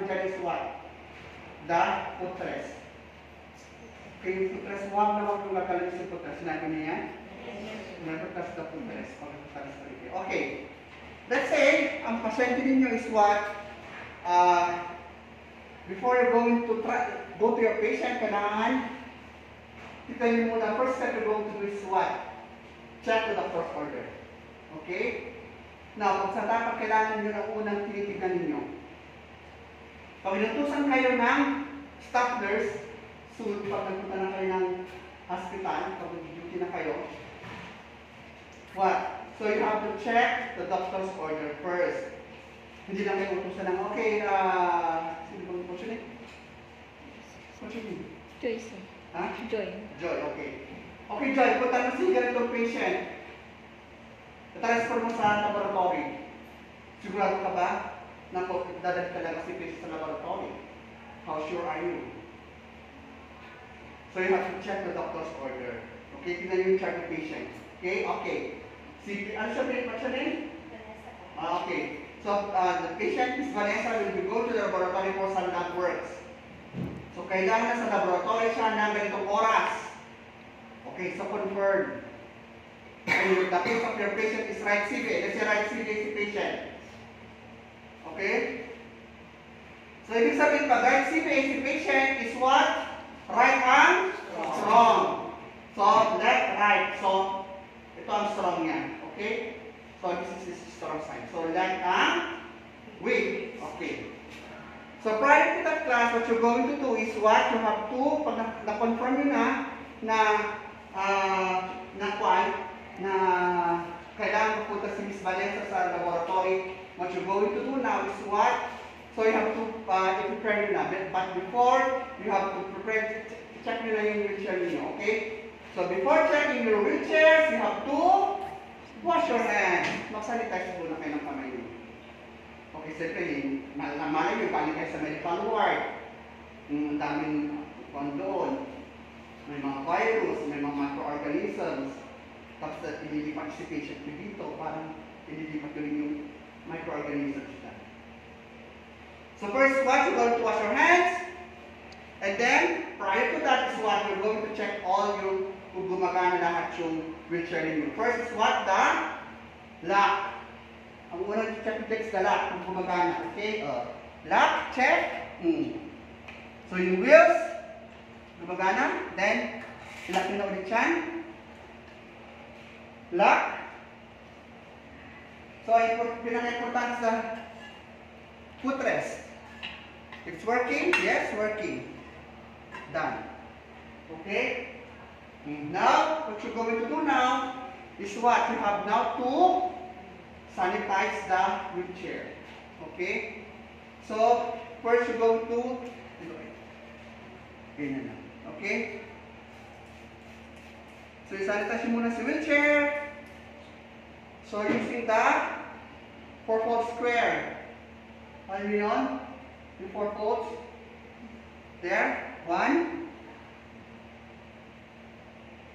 naman dyan is what? The footrest. Okay, yung footrest, huwag na huwag yung gagaling sa footrest. Sinabi niya yan? Never touch the footrest. Okay. Let's say, ang pasyente ninyo is what? Before you're going to go to your patient, kailangan tignan nyo muna, first step you're going to do is what? Check to the first order. Okay? Now, pag sa dapat kailangan nyo ng unang tinitignan ninyo. Pag inutusan kayo ng staff nurse, soon, pag nagpunta na kayo ng hospital, pag duty na kayo, what? So you have to check the doctor's order first. Hindi lang kayo utusan ng, okay, sino bang utusan eh? What's your name? Joy, sir. Ha? Joy. Joy, okay. Okay, Joy, punta na si ganitong patient. Transfer mo sa laboratory. Sigurado ka ba na dadali ka lang kasi patient sa laboratory? How sure are you? So you have to check the doctor's order. Okay, tingnan yung chart of patient. Okay, okay. Ano siya name? What's your name? Okay. So the patient is Vanessa when we go to the laboratory for some lab works. So kailangan na sa laboratory siya ng ganitong oras. Okay, so confirm. And the case of your patient is right CV. Let's say right CV is the patient. Okay? So ibig sabihin pag right CV is the patient is what? Right and strong. So left, right. So ito ang strong niya. Okay? So this is strong side. So left and weak. Okay. So prior to that class, what you're going to do is what? You have to, pag na-confirm nyo na kailangan mapunta si Miss Valenza sa laboratory, what you're going to do now is what? So you have to prepare nyo na. But before, you have to prepare, check nyo na yung wheelchair niyo. Okay? So before checking your wheelchairs, you have to wash your hands. Mag-sanitize muna kayo ng kamay niyo. Okay, siyempre, malay nyo, paano kayo sa medical ward. Ang daming kung doon. May mga virus, may mga microorganisms. Tapos ililipat si patient dito, parang ililipat rin yung microorganisms na. So first, what? You're going to wash your hands. And then, prior to that is what? You're going to check all your, kung gumagana lahat yung wheelchair ninyo. First is what? The lock. Ang unang check is the lock, kung gumagana. Okay? Lock, check. So yung wheels, gumagana. Then, lock nyo na ulit yan. Lock. So, pinaka-importante sa footrest. It's working? Yes, working. Done. Okay? Now, what you're going to do now is what? You have now to sanitize the wheelchair. Okay? So, first you go to okay? So, sanitize muna si wheelchair. So, using the 4-fold square. Ano yun? Yung 4 folds. There. 1,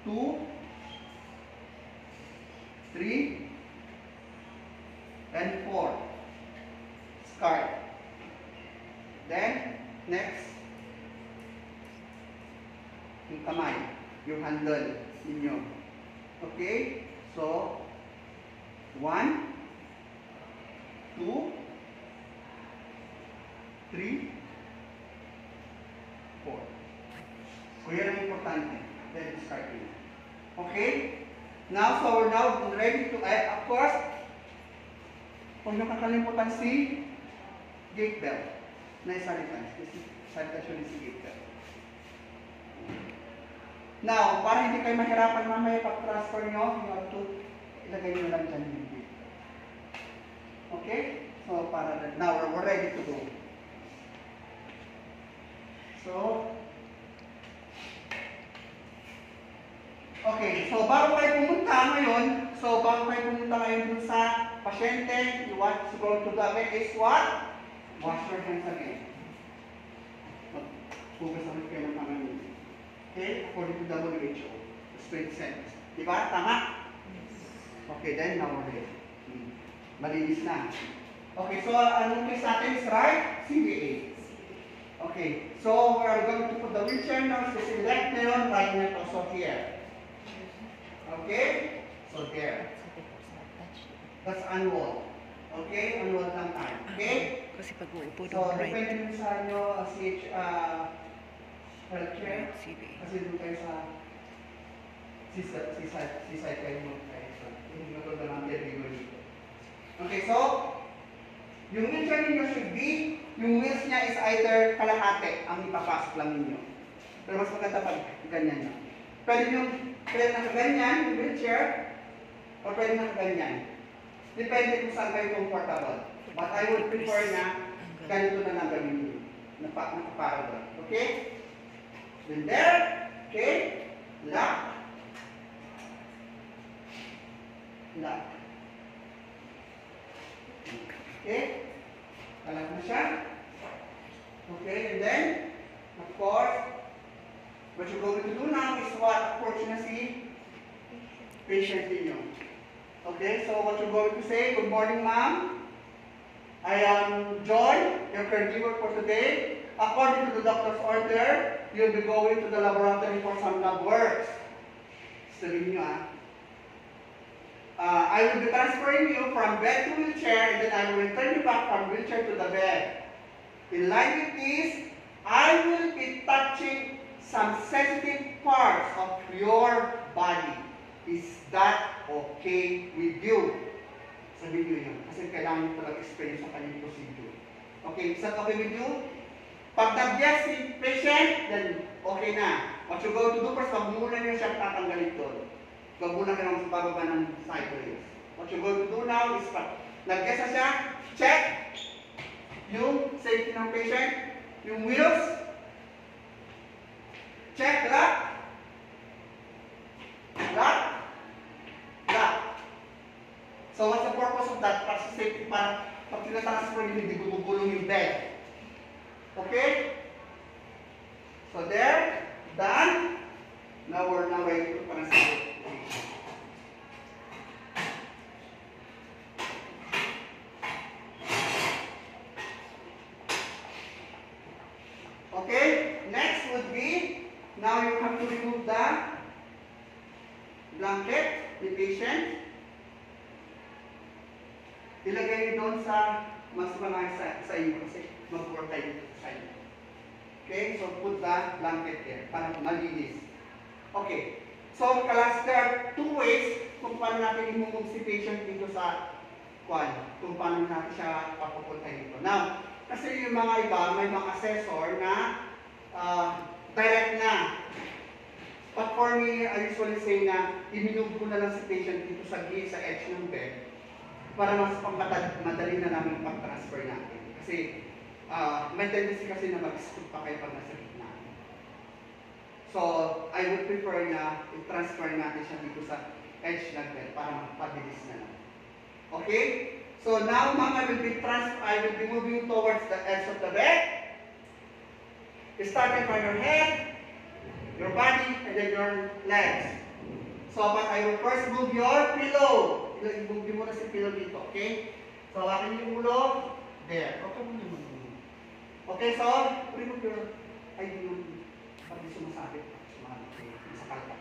2, 3, and 4. Start. Then, next, yung kamay, yung handle ninyo. Okay? So, 1, 2, 3, 4. So, yan ang importante. Then, starting. Okay? Now, so we're now ready to add, of course, kung nyo kakalimutan si gate belt na isanitize. Kasi sanitation si gate belt. Now, para hindi kayo mahirapan mamaya pag-transfer nyo, you have to ilagay nyo lang dyan yung gate belt. Okay? So, para now we're ready to go. So, okay. So, bago kayo pumunta ngayon, dun sa pasyente, you want to go to the again is what? Wash your hands again. Hugas ulit kayo ng kamay niyo. Okay? According to WHO. It's 20 seconds. Diba? Tama? Okay, then now we're ready. Malinis na. Okay, so anong case natin is right? CVA. Okay, so we are going to put the wheelchair now. So select na yun, right na to. So here. Okay? So there. That's annual. Okay? Annual lang tayo. Okay? Kasi pag uupo So, doon, right? depende nyo sa inyo, healthcare. CBA. Kasi doon kayo sa seaside kayo mo kayo. So, hindi mo ito naman dito. Okay, so, yung wheelchair ninyo should be, yung wheels niya is either kalahati ang ipapasok lang ninyo. Pero mas maganda pag ganyan nyo. Pwede nakaganyan yung wheelchair, o pwede nakaganyan. Depende kung saan kayo comfortable. But I would prefer na ganito na lang gawin nyo. Nakaparallel. Okay? Then there. Okay? Lock. Lock. Okay? Alam na siya. Okay, and then, of course, what you're going to do now is what approach na si patient ninyo. Okay, so what you're going to say, good morning ma'am. I am Joy, your caregiver for today. According to the doctor's order, you'll be going to the laboratory for some lab works. Sabihin nyo I will be transferring you from bed to wheelchair, and then I will return you back from wheelchair to the bed. In line with this, I will be touching some sensitive parts of your body. Is that okay with you? Sabihin nyo yun. Kasi kailangan nyo talaga experience sa kanyang procedure. Okay, is that okay with you? Pag nag-yes si patient, then okay na. What you're going to do first, wag muna nyo siya tatanggalin doon. Wag muna ka nang bababa ng sideways. What you're going to do now is, nag-yes na siya, check yung safety ng patient, yung wheels, check, lock, lock, lock. So what's the purpose of that? Para sa safety, para pag tinatransfer nyo, hindi gugulong yung bed. Okay? So there, done. Now we're now ready to transfer. Okay, next would be, now you have to remove the blanket, the patient. Ilagay niyo doon sa mas malaki sa inyo kasi mag-work tayo sa inyo. Okay, so put the blanket there para malinis. Okay, so class, there are two ways kung paano natin i-move si patient dito sa kung paano natin siya papupunta dito. Now, kasi yung mga iba, may mga assessor na direct na. But for me, I usually say na i-move ko na lang si patient dito sa edge ng bed para mas madali na namin pag-transfer natin. Kasi may tendency kasi na mag-scoop pa kayo pag nasa gitna. So, I would prefer na i-transfer natin siya dito sa edge ng bed para mapabilis na lang. Okay? So now, ma'am, I will be moving towards the edge of the bed. Starting from your head, your body, and then your legs. So, but I will first move your pillow. I-move mo muna si pillow dito, okay? So, hawakan yung ulo. There. Okay, okay, so, remove your, pag di sumasabit. Sa kalpa.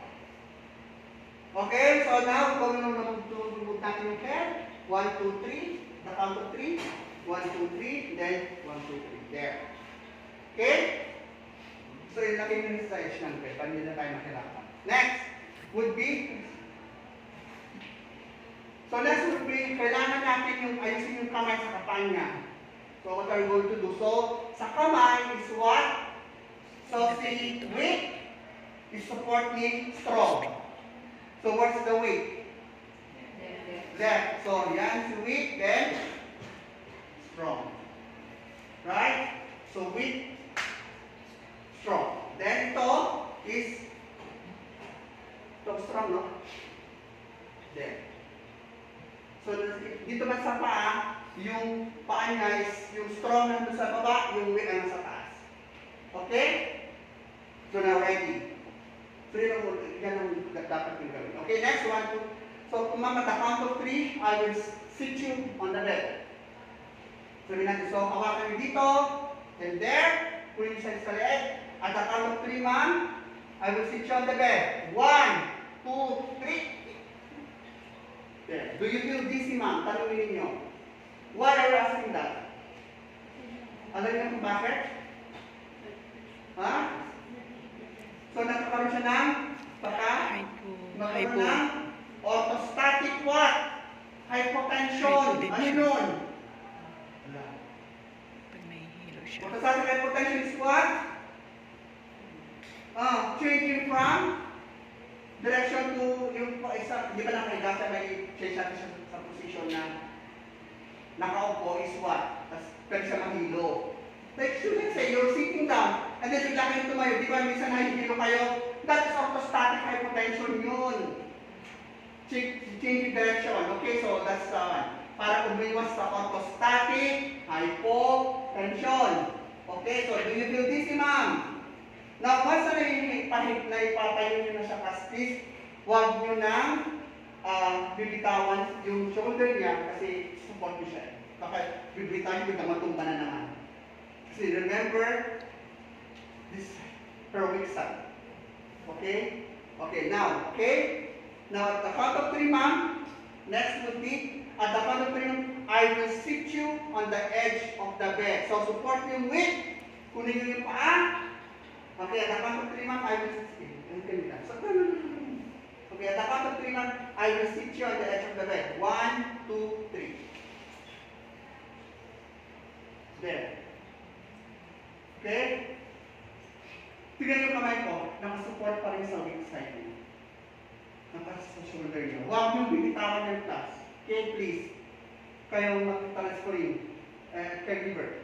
Okay, so now, kung move natin yung head. 1, 2, 3. The count of 3. 1, 2, 3. Then 1, 2, 3. There. Okay? So, ilagay nyo sa edge ng bed. Para hindi na tayo makilapa. Next would be, kailangan natin yung ayusin yung kamay sa kapanya. So, what are we going to do? So, sa kamay is what? So, si weight is supporting strong. So, what's the weight? Left. So, yan si weak, then strong. Right? So, weak, strong. Then, ito is strong, no? There. So, dito ba sa paa, yung paa niya is yung strong nandun sa baba, yung weak ay nasa taas. Okay? So, now ready. So, yan ang dapat yung gawin. Okay, next one, 2. So, kung ma'am, at the count of 3, I will sit you on the bed. Sabi natin, so, hawakan nyo dito, and there, Kunin niyo sa leeg. At the count of 3, ma'am, I will sit you on the bed. 1, 2, 3. There. Do you feel dizzy, ma'am? Tanungin niyo. Why are you asking that? Alam niyo kung bakit? Ha? So, nagkakaroon siya ng magkaroon ng orthostatic what? Hypotension. Ano yun? Pag nahihilo siya. Orthostatic hypotension is what? Changing from direction to yung isa, di ba nakahiga siya, may change natin siya sa position na nakaupo is what? Tapos pwede siya mahilo. Like, so let's say you're sitting down and then bigla kayo tumayo, di ba minsan nahihilo kayo? That is orthostatic hypotension yun. Change direction. Okay, so that's para umiwas sa orthostatic hypotension. Okay, so do you feel dizzy, ma'am? Now, once na ipatayo nyo na siya kastis, huwag nyo nang bibitawan yung shoulder niya kasi support nyo siya. Baka bibitawan nyo, matumba na naman. Kasi remember, this per week side. Okay? Okay, now, okay? Now, at the count of 3, ma'am, next would be, at the count of 3, I will sit you on the edge of the bed. So, support you with, kunin nyo yung paa. Okay, at the count of 3, ma'am, I will sit you. Okay, at the count of 3, ma'am, I will sit you on the edge of the bed. 1, 2, 3. There. Okay? Tignan yung kamay ko, nakasupport pa rin sa weak side niya. Nakasupport sa shoulder niya. Huwag niyong bibitawan yung class. Okay, please. Kayong mag-transferring caregiver.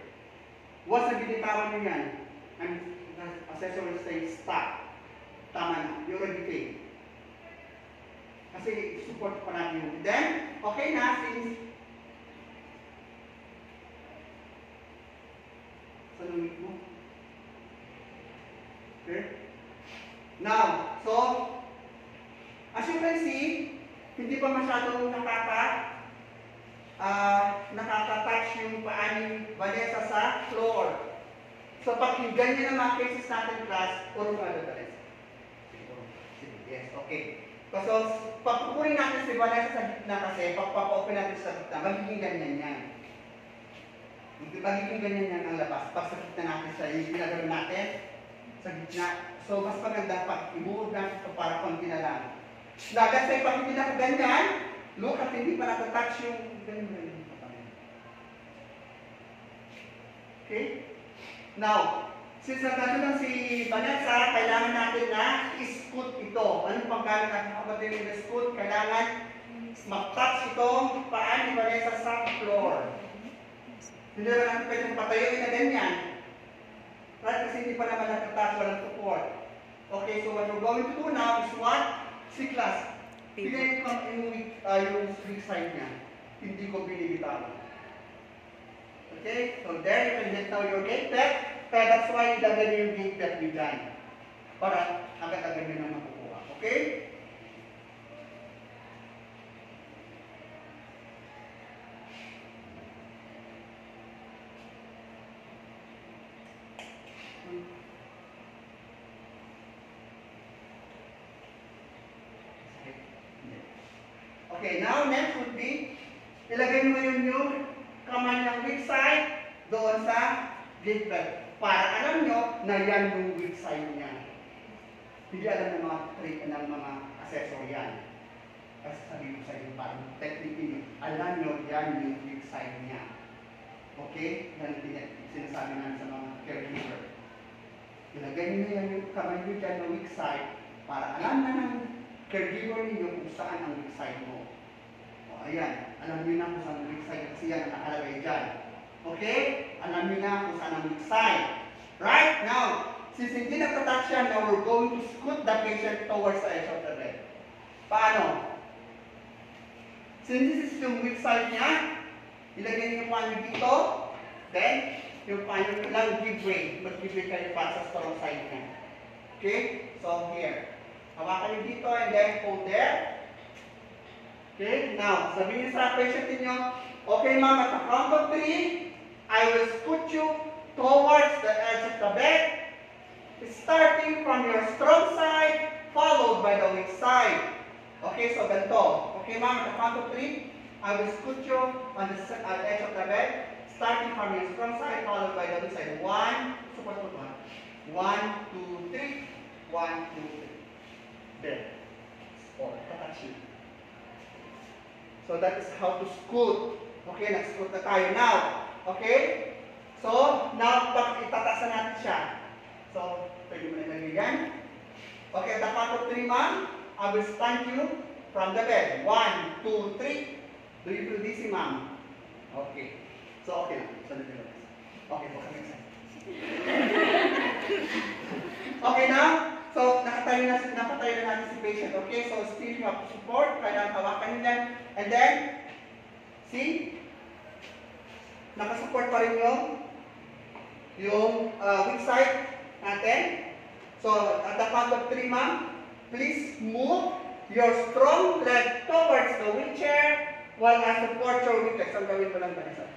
Once na bibitawan niyo yan, and the assessor will say, stop. Tama na. You already paid. Kasi support pa natin yun. Then, okay na, since sa lumit mo. Okay? Now, so, as you can see, hindi pa masyadong nakaka-touch yung paa ni Vanessa sa floor. So, pakinggan niyo ng mga cases natin, class, puro ka dadalis. Yes, okay. So, papupunin natin si Vanessa sa gitna kasi, pagpapa-open natin sa gitna, magiging ganyan yan. Magiging ganyan yan ang labas. Pag sa gitna natin siya, yung ginagawin natin, sa gitna. So, mas maganda pa, ibuod natin ito para konti na lang. Lagat sa'yo, pag hindi na ganyan, look at hindi pa natatouch yung ganyan. Okay? Now, since nagkano lang si Vanessa, kailangan natin na i-scoot ito. Anong panggamit natin kapatid yung scoot? Kailangan mag-touch itong paa ni Vanessa sa floor. Hindi naman natin pwedeng patayuin na ganyan. Right? Kasi hindi pa naman natatouch, walang support. Okay, so what we're going to do now is what? Si class. Bigay ko yung weak side niya. Hindi ko binibitawan. Okay, so there you can get now your gate peg. Kaya that's why ilagay niyo yung gate peg niyo dyan. Para agad-agad niyo na makukuha. Okay? Okay, now next would be, ilagay mo yung kamay ng weak side doon sa gate peg. Para alam nyo na yan yung weak side niya. Hindi alam ng mga trick ng mga assessor yan. Kasi sabi ko sa inyo, parang technically, alam nyo yan yung weak side niya. Okay? Yan sinasabi namin sa mga caregiver. Ilagay nyo yan yung kamay nyo dyan ng weak side para alam na ng caregiver ninyo kung saan ang weak side mo. O ayan, alam nyo na kung saan ang weak side kasi yan ang nakalagay dyan. Okay? Alam nyo na kung saan ang weak side. Right? Now, since hindi nagtatouch yan, now we're going to scoot the patient towards the edge of the bed. Paano? Since this is yung weak side niya, ilagay nyo yung paano dito, then, yung paano lang give way. Mag-give way kayo para sa strong side niya. Okay? So, here. Hawakan nyo dito and then hold there. Okay? Now, sabihin nyo sa patient niyo, okay ma'am, at the count of 3, I will scoot you towards the edge of the bed. starting from your strong side, followed by the weak side. Okay, so ganito. Okay, ma'am, at the count of 3, I will scoot you on the edge of the bed, starting from your strong side, followed by the weak side. 1, support foot 1. 1, 2, 3. 1, 2, 3. There. Or, touch you. So that is how to scoot. Okay, nag-scoot na tayo now. Okay? So, now, itataas na natin siya. So, pwede mo na ilagay yan. Okay, at the count of 3, ma'am, I will stand you from the bed. 1, 2, 3. Do you feel dizzy, ma'am? Okay. So, okay lang. Okay, po kami sa. Okay na? So, nakatayo na natin si patient. Okay, so still you have to support. Kailangan hawakan nyo yan. And then, see? Nakasupport pa rin yung weak side natin. So, at the count of 3, ma'am, please move your strong leg towards the wheelchair while I support your weak leg. So, gawin ko lang ba nasa?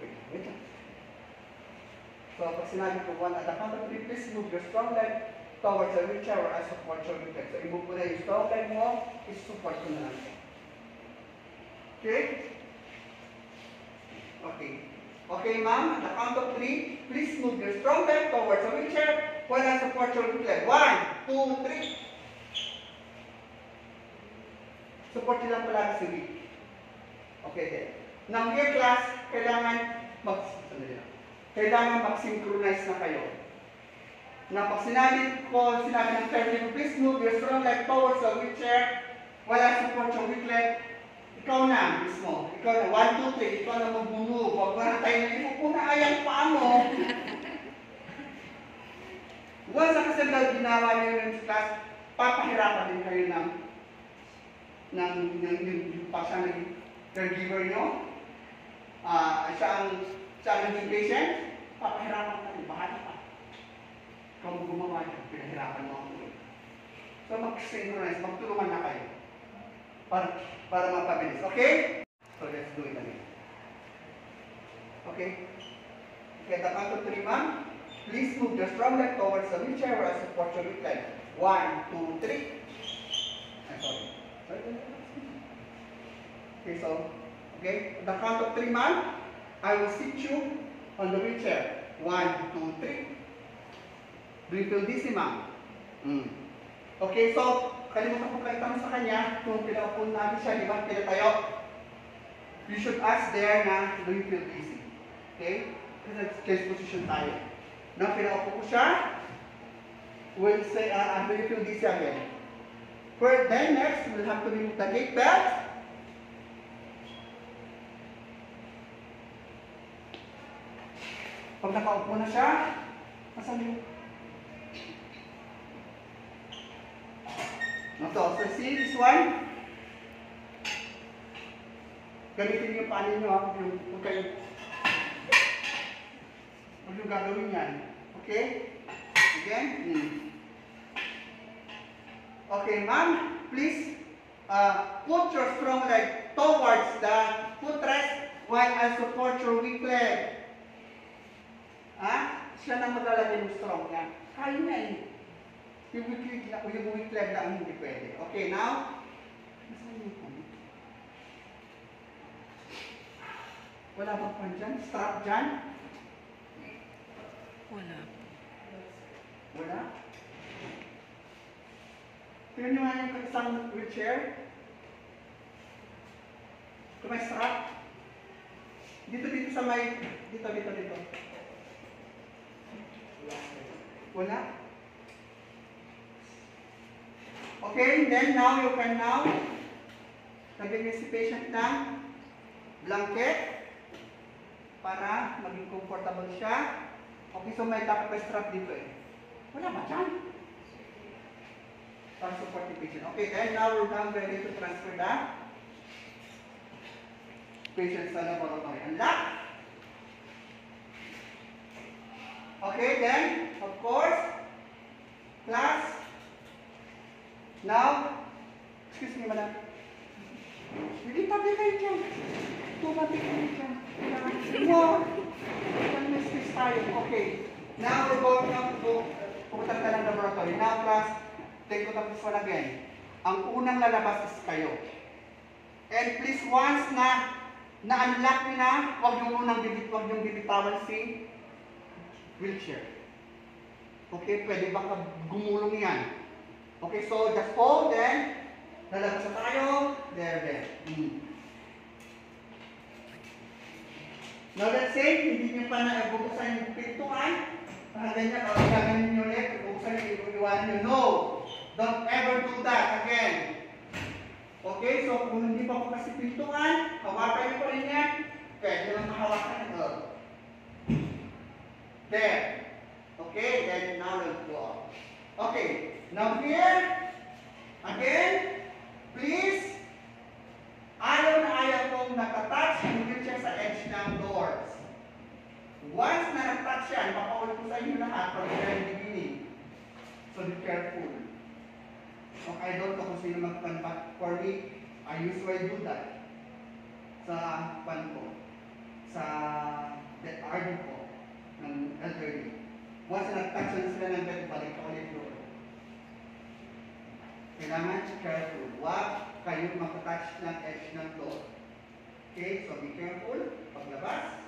Wait lang. So, pag sinabi ko 1, at the count of 3, please move your strong leg towards the wheelchair while I support your weak leg. So, i-move ko na yung strong leg mo, i-support ko na lang. Okay? Okay. Okay, ma'am, at the count of 3, please move your strong leg towards the wheelchair while I support your weak leg. 1, 2, 3. Support nyo lang palagi si weak. Okay, then. Now, here class, kailangan mag-synchronize na kayo. Na pag sinabi ng third, please move your strong leg towards the wheelchair while I support your weak leg. Ikaw na mismo. Ikaw na. 1, 2, 3. Ikaw na mag-move. Huwag mo na tayo na ipupunayang pa mo. Once na kasi ginawa nyo yung class, papahirapan din kayo ng caregiver nyo. Siya ang naging patient, papahirapan ka rin. Bahala pa. Ikaw mo gumawa niya, pinahirapan mo ang tuloy. So mag-synchronize, magtulungan na kayo. Para mapabilis. Okay? So let's do it again. Okay? Okay, the count of 3, ma'am. Please move your strong leg towards the wheelchair where I support your weak leg. 1, 2, 3. I'm sorry. Okay, so, okay, the count of 3, ma'am, I will sit you on the wheelchair. 1, 2, 3. Do you feel dizzy, ma'am? Okay, so, kalimutan ko kayo tanong sa kanya kung pinaupo natin siya, di ba? Pinatayo. You should ask there na, do you feel dizzy? Okay? Case position tayo. Now, pinaupo ko siya, we'll say, do you feel dizzy again? Then next, we'll have to remove the gate belt. Pag nakaupo na siya, masan yung... So see this one? Gamitin yung panin nyo, huwag yung gagawin yan. Okay? Again? Okay, ma'am, please put your strong leg towards the footrest while I support your weak leg. Siya na maglalagay ng strong niya. Kaya na eh. Yung weak leg lang hindi pwede. Okay, now, wala bang pan dyan? Strap dyan? Wala. Wala? Tignan nyo nga yung isang wheelchair. Kung may strap. Dito sa may, dito. Wala? Okay, then now you can lagyan niyo si patient ng blanket para maging comfortable siya. Okay, so may dapat may strap dito eh. Wala ba dyan? Para support the patient. Okay, then now we're ready to transfer the patient sa laboratory. Unlock. Okay, then, of course, class. Now, excuse me, madam. Hindi tabi kayo dyan. Tumabi kayo dyan. Wow! May space tayo. Okay. Now we're going to go pupunta ka ng laboratory. Now class, take note of this one again. Ang unang lalabas is kayo. And please, once na-unlock nyo na, huwag yung bibitawan si wheelchair. Okay, pwede baka gumulong yan. Okay, so just hold, then lalabas na tayo. There. Now let's say, hindi nyo pa na-bubuksan yung pintuan. Ganyan, o gagawin nyo ulit, bubuksan nyo, iwanan nyo. No! Don't ever do that again. Okay, so kung hindi pa po kasi pintuan, hawakan nyo pa rin yan. Pwede lang mahawakan ito. There. Okay, then now let's go on. Okay, now here, again, please, ayaw na ayaw kong nakatouch yung wheelchair sa edge ng doors. Once na natouch yan, papawal ko sa inyo lahat from the very beginning. So be careful. So I don't know kung sino magpan, but for me, I usually do that sa pan ko, sa RD ko, ng elderly. Once na nag-touch na sila ng bed, balik ka ulit doon. Kailangan careful. Huwag kayo makatouch ng edge ng door. Okay, so be careful. Paglabas.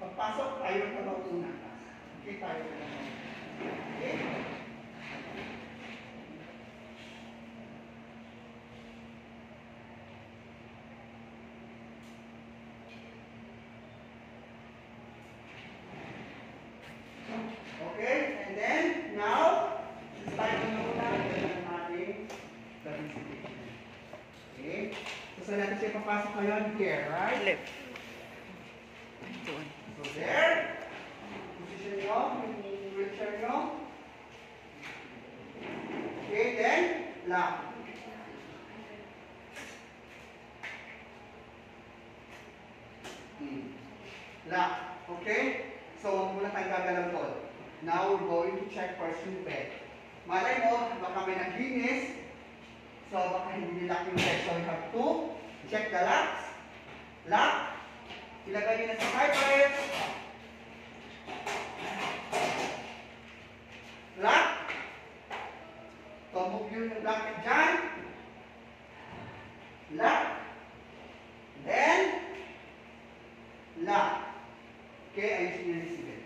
Pagpasok, tayo na mauna. Okay, tayo na mauna. Okay? Okay, and then, now, tayo na mauna. Ito na natin participation. Okay? So, saan natin siya papasok ngayon? Here, right? Left. So there, position nyo, yung wheelchair nyo. Okay, then, lock. Lock. Okay? So, huwag muna tayong gagalaw doon. Now, we're going to check first yung bed. Malay mo, baka may naglinis. So, baka hindi nilock yung bed. So, we have to check the locks. Lock. Ilagay nyo na sa carpet. Lock. Tumog yun yung blanket dyan. Lock. Then, lock. Okay, ayusin nyo yung sibig.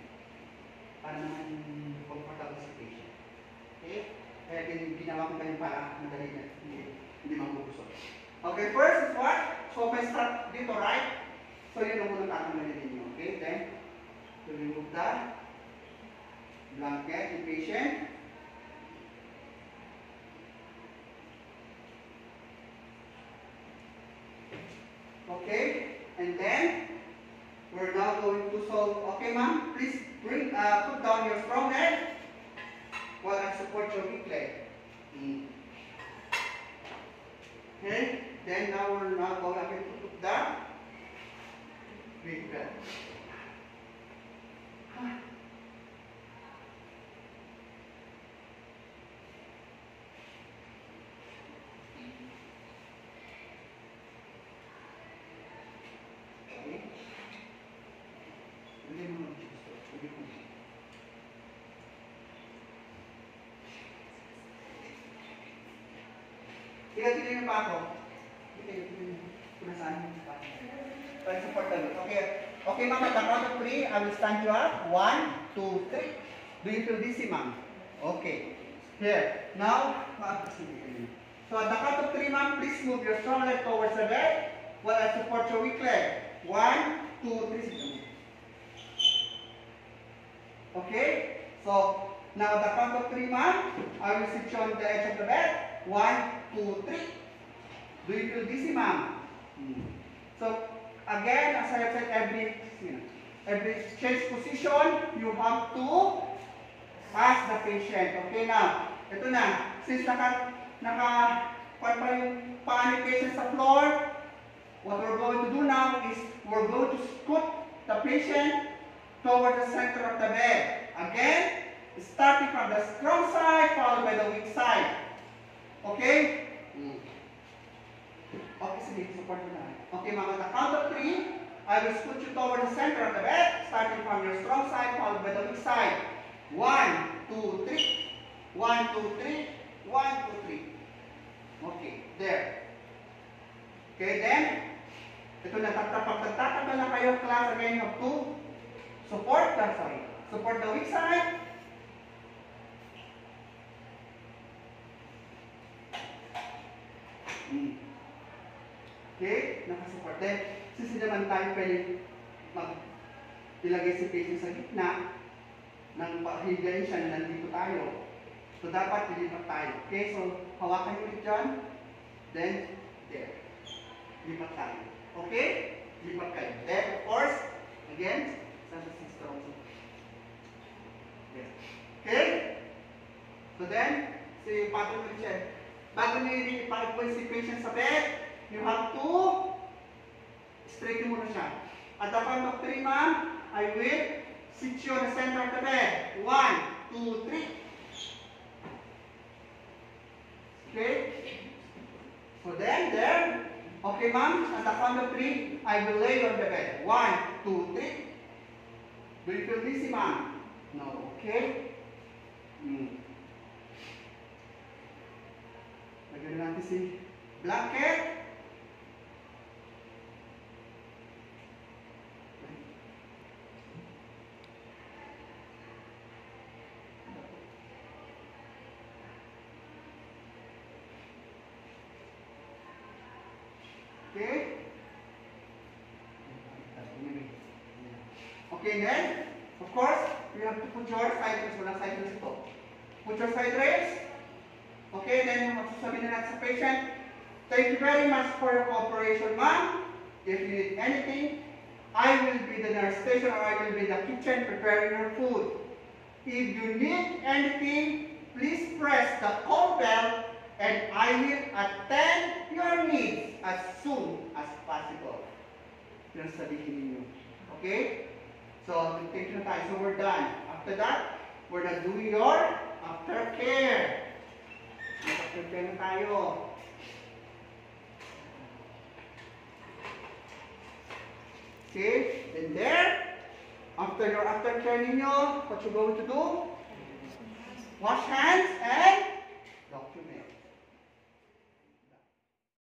Para naman comfortable sa patient. Okay? Kaya ginawa ko kayo para madali na. Hindi magugusok. Okay, first is what? So, may start dito, right? So, yun ang muna tatanggalin ninyo. Okay, then, to remove the blanket, yung patient. Okay, and then, we're now going to solve. Okay, ma'am, please put down your strong leg while I support your weak leg. Okay, then now we're now going to put the weak leg. Tingnan niyo pa ako. Para support ka. Okay. Okay, ma'am, at the count of 3, I will stand you up. 1, 2, 3. Do you feel dizzy, ma'am? Okay. Here. Now, so at the count of 3, ma'am, please move your strong leg towards the bed while I support your weak leg. 1, 2, 3. Okay? So, now at the count of 3, ma'am, I will sit you on the edge of the bed. 1, 2, 3. Do you feel dizzy, ma'am? So, again, as I have said, every change position, you have to ask the patient. Okay, now, ito na. Since pa yung paa ni patient sa floor, what we're going to do now is we're going to scoot the patient toward the center of the bed. Again, starting from the strong side, followed by the weak side. Okay? Okay, sige, support mo na. Okay, ma'am, at the count of 3, I will put you toward the center of the bed, starting from your strong side, followed by the weak side. 1, 2, 3. 1, 2, 3. 1, 2, 3. Okay, there. Okay, then, ito na, pagtatapal na kayo, class, again, you have to support the weak side. Okay, nakasupport. Then, since naman tayo pwede ilagay si patient sa gitna ng pahigayin siya na nandito tayo. So, dapat ilipat tayo. Okay, so, hawakan ulit dyan. Then, there. Lipat tayo. Okay? Lipat kayo. Then, of course, again, sa sister also. Yes. Okay? So then, si Pato ulit siya. Bago niyo ipakipon si patient sa bed, you have to straighten muna siya. At the count of 3, ma'am, I will sit you on the center of the bed. 1, 2, 3. Okay? So then, there. Okay, ma'am, at the count of 3, I will lay you on the bed. 1, 2, 3. Do you feel dizzy, ma'am? No. Okay? Lagyan natin si blanket. Okay? Okay, then, of course, you have to put your side rails. Walang side rails ito. Put your side rails. Okay, then sasabihin na natin sa patient, thank you very much for your cooperation, ma'am. If you need anything, I will be the nurse station or I will be in the kitchen preparing your food. If you need anything, please press the call bell and I will attend your needs as soon as possible. Yun ang sabihin ninyo. Okay? So, take na tayo. So, we're done. After that, we're not doing your aftercare. Aftercare na tayo. Okay? Then there, after your aftercare ninyo, what you're going to do? Wash hands and